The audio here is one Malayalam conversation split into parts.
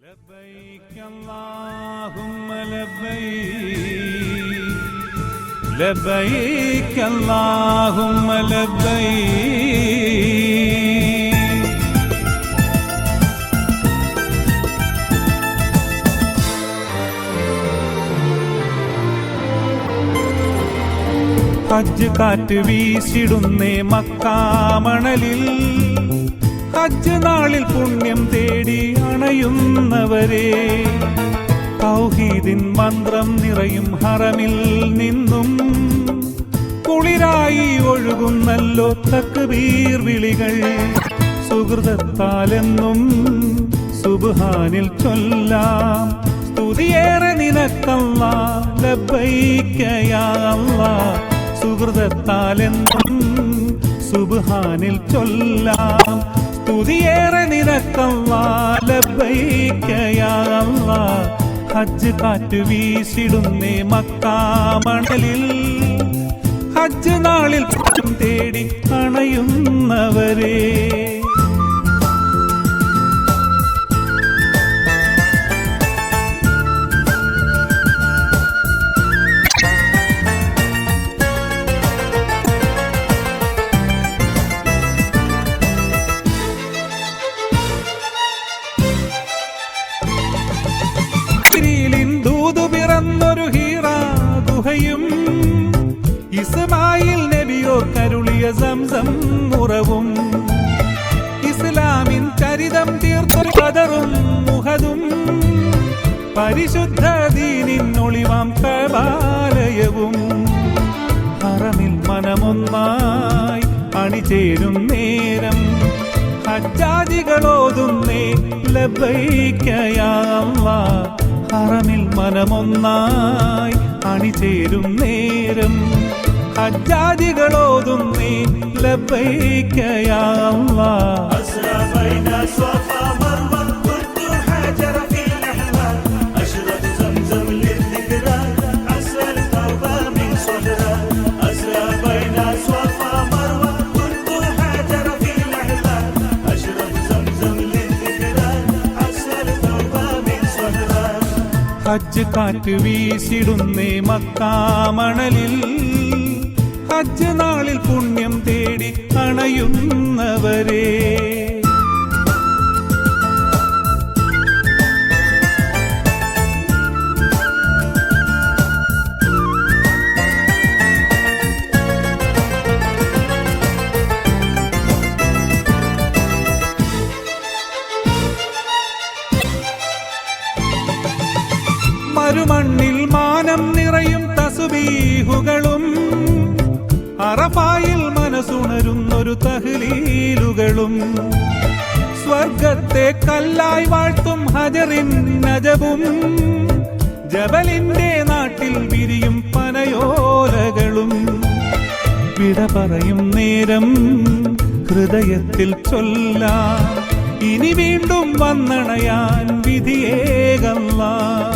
لبيك اللهم لبيك لبيك اللهم لبيك ഹജ്ജ് കാറ്റ് വീശിടുന്നേ മക്കാമണലിൽ ഹജ്ജ് നാളിൽ പുണ്യം തേടി അണയുന്നവരെ തൗഹീദിൻ മന്ത്രം നിറയും ഹറമിൽ നിന്നും കുളിരായി ഒഴുകുന്നല്ലോ തക്ബീർ വിളികൾ സുഹൃതത്താലെന്നും സുബ്ഹാനിൽ ചൊല്ലാം സ്തുതിയേറെ നിനക്കല്ലാഹ് ലബ്ബൈക യാ അല്ലാഹ് സുഹൃതത്താലെന്നും സുബ്ഹാനിൽ ചൊല്ലാം സ്തുതിയേറെ നിനക്കല്ലാഹ് ലബ്ബൈക യാ അല്ലാഹ് ഹജ്ജ് കാറ്റ് വീശിടുന്നേ മക്കാമണലിൽ ഹജ്ജ് നാളിൽ പുണ്യം തേടി അണയുന്നവരെ പിറന്നൊരു ഹീറ ഗുഹയും ഇസ്മായിൽ നബിയോ കരുളിയ സംസം ഉറവും ഇസ്ലാമിൻ ചരിതം തീർത്തൊരു ബദറും മുഹദും പരിശുദ്ധ ദീനിൻ ഒളിവാം കഅബാലയവും ഹറമിൽ മനമൊന്നായി അണിചേരും നേരം ഹജ്ജാജികളോതുന്നേ ലബ്ബൈക യാ അല്ലാഹ് ഹറമിൽ മനമൊന്നായി അണിചേരും നേരം ഹജ്ജാജികളോതുന്നേ ലബ്ബൈക യാ അല്ലാഹ് أسرى بين صفا مروة كنت حجر في الأحلام أشرب زمزم للذكرى عسى التوبة من صدرى أسرى بين صفا مروة كنت حجر في الأحلام أشرب زمزم للذكرى عسى التوبة من صدرى ഹജ്ജ് കാറ്റ് വീശിടുന്നേ മക്കാമണലിൽ ഹജ്ജ് നാളിൽ പുണ്യം തേടി അണയുന്നവരെ മരുമണ്ണിൽ മാനം നിറയും തസ്ബീഹുകളും അറഫായിൽ മനസ്സുണരുന്നൊരു തഹ്ലീലുകളും സ്വർഗത്തെ കല്ലായി വാഴ്ത്തും ഹജറിൻ നജബും ജബലിന്റെ നാട്ടിൽ വിരിയും പനയോലകളും വിട പറയും നേരം ഹൃദയത്തിൽ ചൊല്ലാം ഇനി വീണ്ടും വന്നണയാൻ വിധിയേകല്ലാഹ്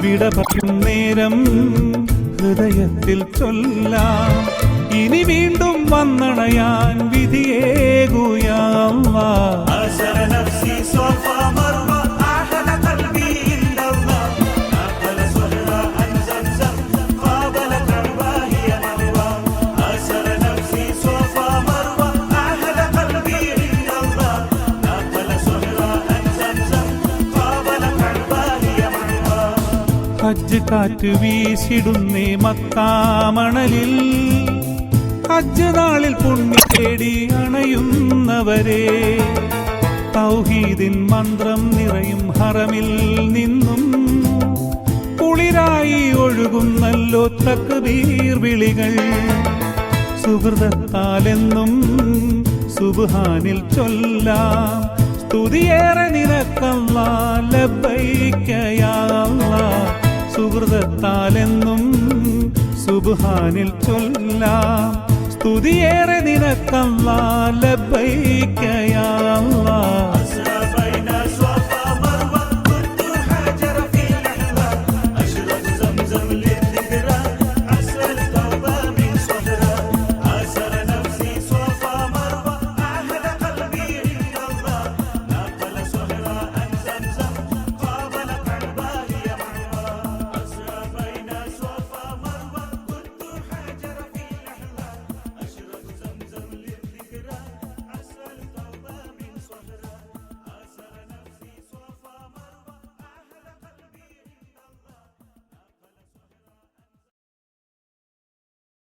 വിട പറയും നേരം ഹൃദയത്തിൽ ചൊല്ലാം ഇനി വീണ്ടും വന്നണയാൻ വിധിയേകൂ യാ അല്ലാഹ് أسر نفسي صفا مروة أحلى قلبي عند الله أقبل صدرى عن زمزم قابلت عرباه هي مروة أسر نفسي صفا مروة أحلى قلبي عند الله أقبل صدرى عن زمزم قابلت عرباه هي مروة ഹജ്ജ് കാറ്റ് വീശിടുന്നേ മക്കാമണലിൽ ഹജ്ജ് നാളിൽ പുണ്യം തേടി അണയുന്നവരെ തൗഹീദിൻ മന്ത്രം നിറയും ഹറമിൽ നിന്നും കുളിരായി ഒഴുകുന്നല്ലോ തക്ബീർ വിളികൾ സുഹൃതത്താലെന്നും സുബ്ഹാനിൽ ചൊല്ലാം സ്തുതിയേറെ നിനക്കല്ലാഹ് ലബ്ബൈക യാ അല്ലാഹ് സുഹൃതത്താലെന്നും സുബ്ഹാനിൽ ചൊല്ലാം സ്തുതിയേറെ നിനക്കല്ലാഹ് ലബ്ബൈക യാ അല്ലാഹ്